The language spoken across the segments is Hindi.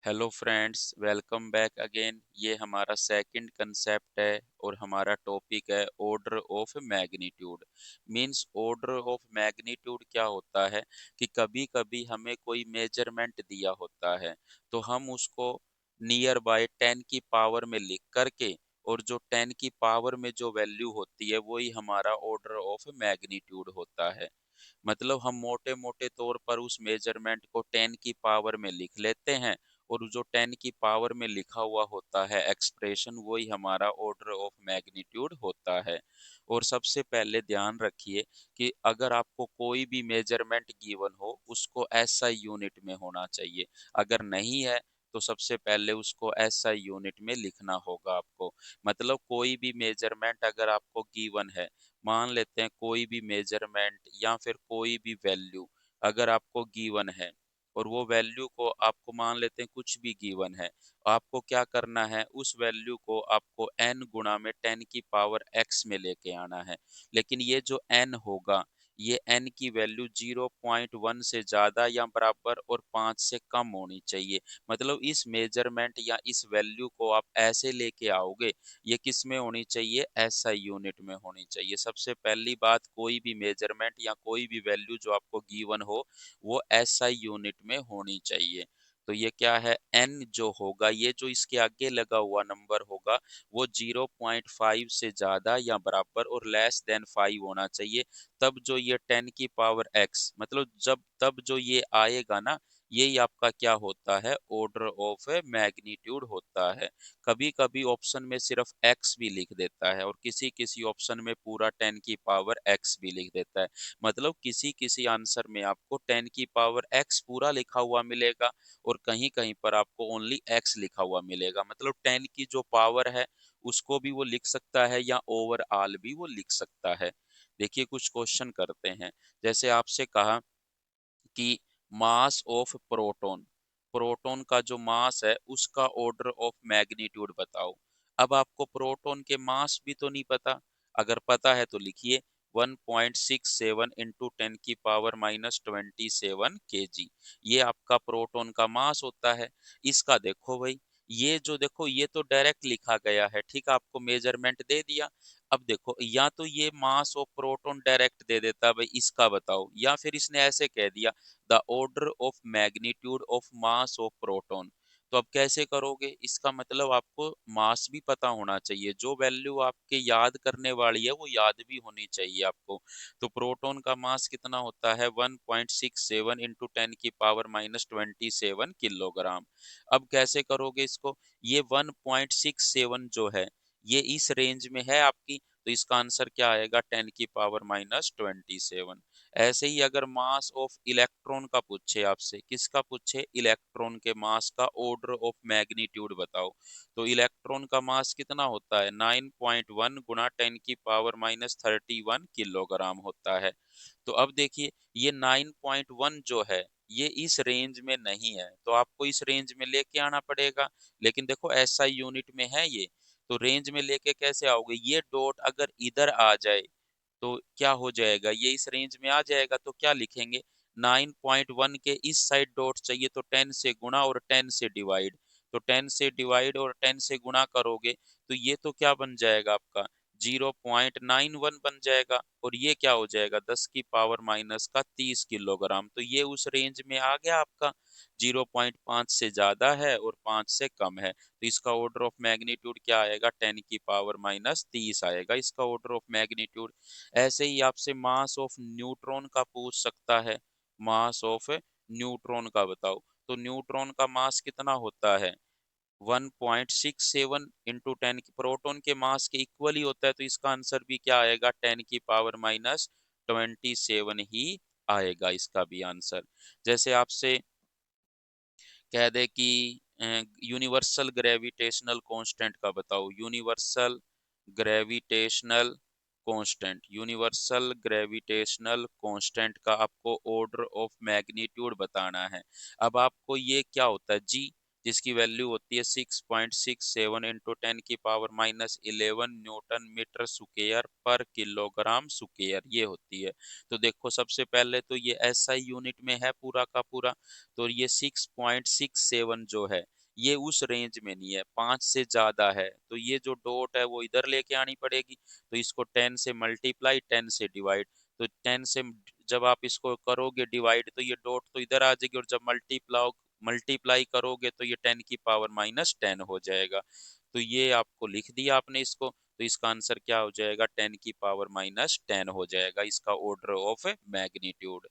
Hello friends, welcome back again. ये हमारा सेकंड कंसेप्ट है और हमारा टॉपिक है order of magnitude. Means order of magnitude क्या होता है कि कभी कभी हमें कोई मेजरमेंट दिया होता है, तो हम उसको नियर बाय 10 की पावर में लिख करके, और जो 10 की पावर में जो वैल्यू होती है वही हमारा ऑर्डर ऑफ मैग्नीट्यूड होता है। मतलब हम मोटे मोटे तौर पर उस मेजरमेंट को 10 की पावर में लिख लेते हैं, और जो 10 की पावर में लिखा हुआ होता है एक्सप्रेशन, वही हमारा ऑर्डर ऑफ मैग्नीट्यूड होता है। और सबसे पहले ध्यान रखिए कि अगर आपको कोई भी मेजरमेंट गिवन हो, उसको एसआई यूनिट में होना चाहिए। अगर नहीं है तो सबसे पहले उसको एसआई यूनिट में लिखना होगा आपको। मतलब कोई भी मेजरमेंट अगर आपको गिवन है, मान लेते हैं कोई भी मेजरमेंट या फिर कोई भी वैल्यू अगर आपको गिवन है, और वो वैल्यू को आपको मान लेते हैं कुछ भी गिवन है, आपको क्या करना है, उस वैल्यू को आपको n गुणा में 10 की पावर x में लेके आना है। लेकिन ये जो n होगा, ये n की वैल्यू 0.1 से ज्यादा या बराबर और 5 से कम होनी चाहिए। मतलब इस मेजरमेंट या इस वैल्यू को आप ऐसे लेके आओगे, ये किस में होनी चाहिए, एसआई यूनिट में होनी चाहिए। सबसे पहली बात, कोई भी मेजरमेंट या कोई भी वैल्यू जो आपको गिवन हो, वो एसआई यूनिट में होनी चाहिए। तो ये क्या है, एन जो होगा, ये जो इसके आगे लगा हुआ नंबर होगा, वो 0.5 से ज्यादा या बराबर और लेस देन 5 होना चाहिए। तब जो ये 10 की पावर एक्स, मतलब जब तब जो ये आएगा ना, यही आपका क्या होता है, ऑर्डर ऑफ मैग्नीट्यूड होता है। कभी कभी ऑप्शन में सिर्फ एक्स भी लिख देता है, और किसी किसी ऑप्शन में पूरा 10 की पावर एक्स भी लिख देता है। मतलब किसी किसी आंसर में आपको 10 की पावर एक्स पूरा लिखा हुआ मिलेगा, और कहीं कहीं पर आपको ओनली एक्स लिखा हुआ मिलेगा। मतलब 10 की जो पावर है उसको भी वो लिख सकता है, या ओवरऑल भी वो लिख सकता है। देखिए कुछ क्वेश्चन करते हैं। जैसे आपसे कहा कि मास ऑफ प्रोटॉन, प्रोटॉन का जो मास है उसका ऑर्डर ऑफ मैग्नीट्यूड बताओ। अब आपको प्रोटॉन के मास भी तो नहीं पता। अगर पता है तो लिखिए 1.67 इंटू 10 की पावर माइनस 27 kg, ये आपका प्रोटॉन का मास होता है। इसका देखो भाई, ये जो देखो, ये तो डायरेक्ट लिखा गया है, ठीक है, आपको मेजरमेंट दे दिया। अब देखो, या तो ये मास ऑफ प्रोटॉन डायरेक्ट दे देता भाई, इसका बताओ, या फिर इसने ऐसे कह दिया the order of magnitude of mass of proton. तो अब कैसे करोगे, इसका मतलब आपको मास भी पता होना चाहिए, जो वैल्यू आपके याद करने वाली है वो याद भी होनी चाहिए आपको। तो प्रोटॉन का मास कितना होता है, 1.67 इंटू 10 की पावर माइनस 27 किलोग्राम। अब कैसे करोगे इसको, ये 1.67 जो है, ये इस रेंज में है आपकी, तो इसका आंसर क्या आएगा, 10 की पावर माइनस 27। ऐसे ही अगर मास ऑफ इलेक्ट्रॉन का पूछे आपसे, किसका पूछे, इलेक्ट्रॉन के मास का ऑर्डर ऑफ मैग्नीट्यूड बताओ, तो इलेक्ट्रॉन का मास कितना होता है, 9.1 गुणा 10 की पावर माइनस 31 किलोग्राम होता है। तो अब देखिए, ये 9.1 जो है, ये इस रेंज में नहीं है, तो आपको इस रेंज में लेके आना पड़ेगा। लेकिन देखो एसआई यूनिट में है ये, तो रेंज में लेके कैसे आओगे, ये डॉट अगर इधर आ जाए तो क्या हो जाएगा, ये इस रेंज में आ जाएगा, तो क्या लिखेंगे, 9.1 के इस साइड डॉट चाहिए, तो 10 से गुणा और 10 से डिवाइड। तो 10 से डिवाइड और 10 से गुणा करोगे, तो ये तो क्या बन जाएगा आपका, 0.91 बन जाएगा, और ये क्या हो जाएगा, 10 की पावर माइनस का 30 किलोग्राम। तो ये उस रेंज में आ गया आपका, 0.5 से ज्यादा है और 5 से कम है, तो इसका ऑर्डर ऑफ मैग्नीट्यूड क्या आएगा, 10 की पावर माइनस 30 आएगा इसका ऑर्डर ऑफ मैग्नीट्यूड। ऐसे ही आपसे मास ऑफ न्यूट्रॉन का पूछ सकता है, मास ऑफ न्यूट्रॉन का बताओ, तो न्यूट्रॉन का मास कितना होता है, 1.67 इंटू 10 की, प्रोटॉन के मास के इक्वल ही होता है, तो इसका आंसर भी क्या आएगा, 10 की पावर माइनस 27 ही आएगा इसका भी आंसर। जैसे आपसे कह दे कि यूनिवर्सल ग्रेविटेशनल कांस्टेंट का बताओ, universal gravitational constant, universal gravitational constant का आपको ऑर्डर ऑफ मैग्नीट्यूड बताना है। अब आपको ये क्या होता है, जी, जिसकी वैल्यू होती है 6.67 इंटू 10⁻11 न्यूटन मीटर स्क्वायर पर किलोग्राम स्क्वायर ये होती है। तो देखो सबसे पहले तो ये एसआई यूनिट में है पूरा का पूरा, तो ये 6.67 जो है ये उस रेंज में नहीं है, 5 से ज्यादा है, तो ये जो डॉट है वो इधर लेके आनी पड़ेगी। तो इसको 10 से मल्टीप्लाई, 10 से डिवाइड, तो 10 से जब आप इसको करोगे डिवाइड तो ये डॉट तो इधर आ जाएगी, और जब मल्टीप्लाई करोगे तो ये 10⁻−10 हो जाएगा। तो ये आपको लिख दिया आपने इसको, तो इसका आंसर क्या हो जाएगा, 10⁻−10 हो जाएगा इसका ऑर्डर ऑफ मैग्नीट्यूड।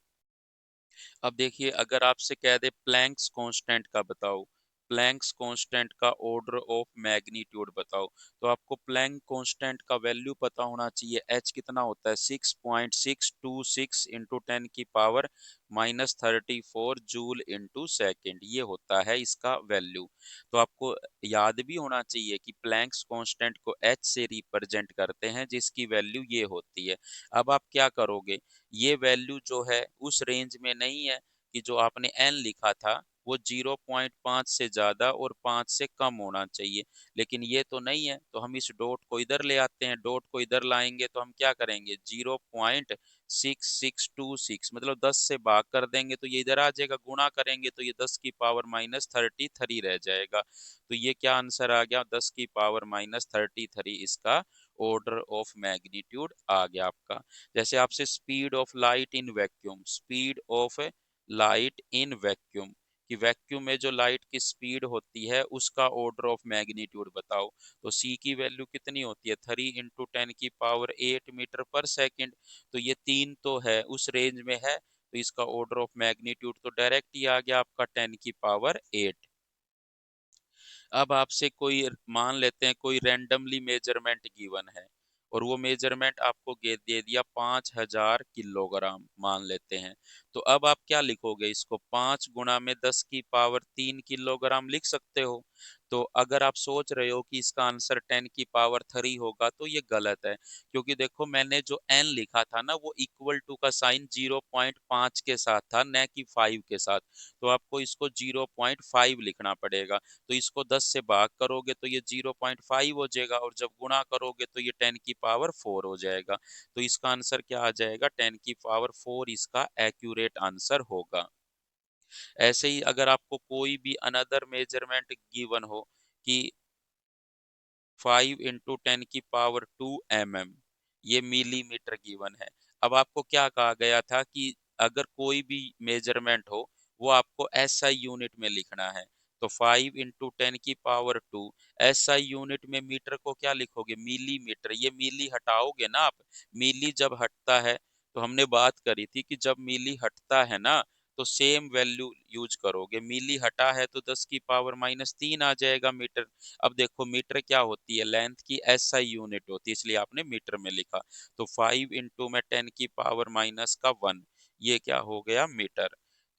अब देखिए अगर आपसे कह दे प्लैंक्स कांस्टेंट का बताओ, प्लैंक्स कांस्टेंट का ऑर्डर ऑफ मैग्नीट्यूड बताओ, तो आपको प्लैंक कांस्टेंट का वैल्यू पता होना चाहिए। एच कितना होता है, 6.626 इंटू 10⁻−34 जूल इंटू सेकेंड, ये होता है इसका वैल्यू। तो आपको याद भी होना चाहिए कि प्लैंक्स कांस्टेंट को एच से रिप्रेजेंट करते हैं, जिसकी वैल्यू ये होती है। अब आप क्या करोगे, ये वैल्यू जो है उस रेंज में नहीं है कि जो आपने एन लिखा था वो 0.5 से ज्यादा और 5 से कम होना चाहिए, लेकिन ये तो नहीं है, तो हम इस डॉट को इधर ले आते हैं। डॉट को इधर लाएंगे तो हम क्या करेंगे, 0.6626 मतलब 10 से भाग कर देंगे तो ये इधर आ जाएगा, गुणा करेंगे तो ये 10⁻−33 रह जाएगा। तो ये क्या आंसर आ गया, 10⁻−33 इसका ऑर्डर ऑफ मैग्नीट्यूड आ गया आपका। जैसे आपसे speed of light in vacuum, speed of light in vacuum, कि वैक्यूम में जो लाइट की स्पीड होती है उसका ऑर्डर ऑफ मैग्नीट्यूड बताओ। तो सी की वैल्यू कितनी होती है, 3 × 10⁸ मीटर पर सेकंड। तो ये 3 तो है उस रेंज में है, तो इसका ऑर्डर ऑफ मैग्नीट्यूड तो डायरेक्ट ही आ गया आपका 10⁸। अब आपसे कोई मान लेते हैं कोई रैंडमली मेजरमेंट गिवन है, और वो मेजरमेंट आपको दे दिया 5000 किलोग्राम मान लेते हैं। तो अब आप क्या लिखोगे, इसको 5 × 10⁻³ किलोग्राम लिख सकते हो। तो अगर आप सोच रहे हो कि इसका आंसर 10⁻³ होगा तो ये गलत है, क्योंकि देखो मैंने जो n लिखा था ना वो इक्वल टू का साइन 0.5 के साथ था, न कि 5 के साथ। तो आपको इसको 0.5 लिखना पड़ेगा। तो इसको 10 से भाग करोगे तो ये 0.5 हो जाएगा, और जब गुणा करोगे तो ये 10⁻4 हो जाएगा। तो इसका आंसर क्या आ जाएगा, 10⁻4 इसका एक्यूरेट आंसर होगा। ऐसे ही अगर आपको कोई भी अनदर मेजरमेंट गिवन हो कि 5 × 10⁻²mm, ये मिलीमीटर गिवन है। अब आपको क्या कहा गया था कि अगर कोई भी मेजरमेंट हो वो आपको एसआई यूनिट में लिखना है। तो 5 × 10⁻², एसआई यूनिट में मीटर को क्या लिखोगे, मिलीमीटर। ये मिली हटाओगे ना आप, मिली जब हटता है, तो हमने बात करी थी कि जब मिली हटता है ना तो सेम वैल्यू यूज करोगे। मिली हटा है तो 10⁻³ आ जाएगा मीटर। अब देखो मीटर क्या होती है, लेंथ की एसआई यूनिट होती है, इसलिए आपने मीटर में लिखा। तो 5 × 10⁻⁻1, ये क्या हो गया, मीटर।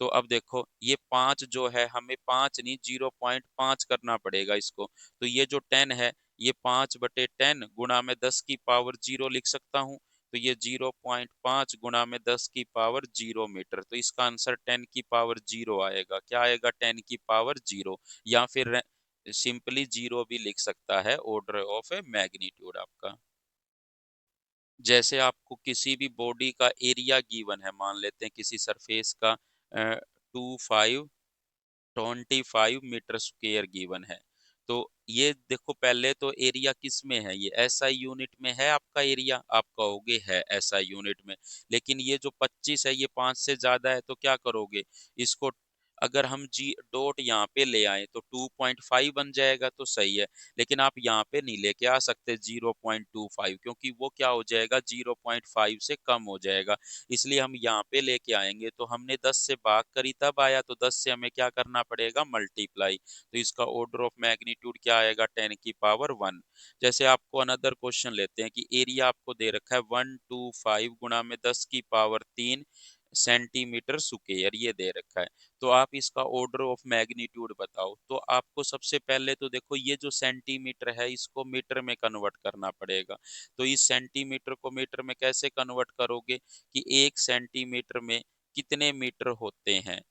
तो अब देखो ये 5 जो है हमें 5 नहीं 0.5 करना पड़ेगा इसको। तो ये जो 10 है ये 5/10 गुणा में 10⁻0 लिख सकता हूँ। तो ये 0.5 गुणा में 10⁻0 मीटर, तो इसका आंसर 10⁻0 आएगा। क्या आएगा, 10⁻0, या फिर सिंपली जीरो भी लिख सकता है ऑर्डर ऑफ ए मैग्नीट्यूड आपका। जैसे आपको किसी भी बॉडी का एरिया गिवन है, मान लेते हैं किसी सरफेस का 25 मीटर स्क्वायर गिवन है। तो ये देखो पहले तो एरिया किस में है, ये एसआई यूनिट में है आपका एरिया, आप कहोगे है एसआई यूनिट में। लेकिन ये जो 25 है ये 5 से ज्यादा है, तो क्या करोगे इसको, अगर हम जी डॉट यहाँ पे ले आए तो 2.5 बन जाएगा तो सही है। लेकिन आप यहाँ पे नहीं लेके आ सकते 0.25, क्योंकि वो क्या हो जाएगा, 0.5 से कम हो जाएगा। इसलिए हम यहाँ पे लेके आएंगे, तो हमने 10 से भाग करी तब आया, तो 10 से हमें क्या करना पड़ेगा, मल्टीप्लाई। तो इसका ऑर्डर ऑफ मैग्नीट्यूड क्या आएगा, 10⁻1। जैसे आपको अनदर क्वेश्चन लेते हैं कि एरिया आपको दे रखा है 125 गुणा में 10⁻³ सेंटीमीटर स्क्वायर, ये दे रखा है। तो आप इसका ऑर्डर ऑफ मैग्नीट्यूड बताओ। तो आपको सबसे पहले तो देखो ये जो सेंटीमीटर है इसको मीटर में कन्वर्ट करना पड़ेगा। तो इस सेंटीमीटर को मीटर में कैसे कन्वर्ट करोगे कि 1 सेंटीमीटर में कितने मीटर होते हैं।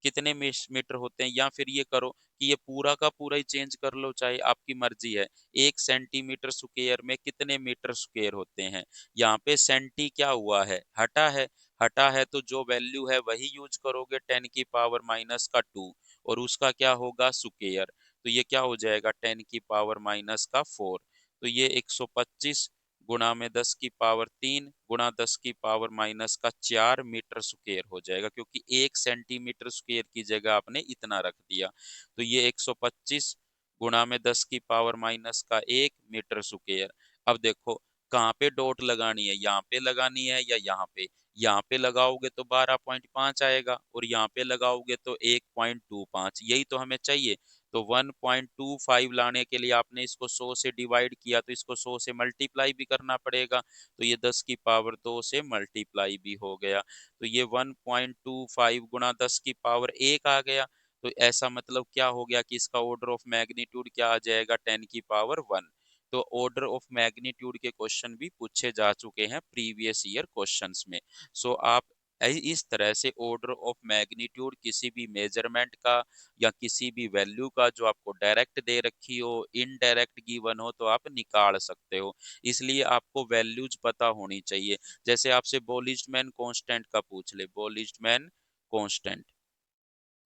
कितने मीटर होते हैं, या फिर ये करो कि ये पूरा का पूरा ही चेंज कर लो, चाहे आपकी मर्जी है। 1 सेंटीमीटर स्क्वायर में कितने मीटर स्क्वायर होते हैं। यहाँ पे सेंटी क्या हुआ है, हटा है। हटा है तो जो वैल्यू है वही यूज करोगे, 10⁻⁻², और उसका क्या होगा, स्क्वायर। तो ये क्या हो जाएगा, 10⁻⁻⁴। तो ये 125 गुणा में 10⁻³ गुणा 10⁻⁻⁴ मीटर स्क्वायर हो जाएगा, क्योंकि 1 सेंटीमीटर स्क्वायर की जगह आपने इतना रख दिया। तो ये 125 गुणा में 10⁻⁻1 मीटर स्क्वायर। अब देखो कहाँ पे डॉट लगानी है, यहाँ पे लगानी है या यहाँ पे। यहाँ पे लगाओगे तो 12.5 आएगा, और यहाँ पे लगाओगे तो 1.25, यही तो हमें चाहिए। तो 1.25 लाने के लिए आपने इसको 100 से डिवाइड किया, तो इसको 100 से मल्टीप्लाई भी करना पड़ेगा। तो ये 10⁻² से मल्टीप्लाई भी हो गया। तो ये 1.25 गुणा 10⁻1 आ गया। तो ऐसा मतलब क्या हो गया कि इसका ऑर्डर ऑफ मैग्नीट्यूड क्या आ जाएगा, 10⁻1। तो ऑर्डर ऑफ मैग्नीट्यूड के क्वेश्चन भी पूछे जा चुके हैं प्रीवियस ईयर क्वेश्चंस में। सो आप इस तरह से ऑर्डर ऑफ मैग्नीट्यूड किसी भी मेजरमेंट का या किसी भी वैल्यू का, जो आपको डायरेक्ट दे रखी हो, इनडायरेक्ट गिवन हो, तो आप निकाल सकते हो। इसलिए आपको वैल्यूज पता होनी चाहिए। जैसे आपसे बोल्ट्जमैन कांस्टेंट का पूछ ले, बोल्ट्जमैन कांस्टेंट,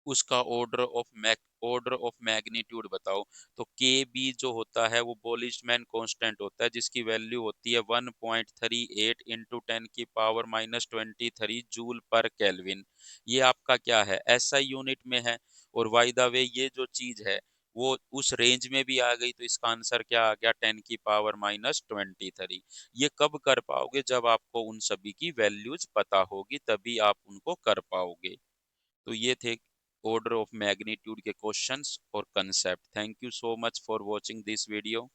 उसका ऑर्डर ऑफ मैग्नीट्यूड बताओ। तो के बी जो होता है वो बोल्ट्जमैन कांस्टेंट होता है, जिसकी वैल्यू होती है 1.38 इंटू 10⁻23 जूल पर केल्विन। ये आपका क्या है, एसआई यूनिट में है। और बाय द वे ये जो चीज है वो उस रेंज में भी आ गई, तो इसका आंसर क्या आ गया, 10⁻23। ये कब कर पाओगे, जब आपको उन सभी की वैल्यूज पता होगी, तभी आप उनको कर पाओगे। तो ये थे ऑर्डर ऑफ मैग्नीट्यूड के क्वेश्चंस और concept. Thank you so much for watching this video.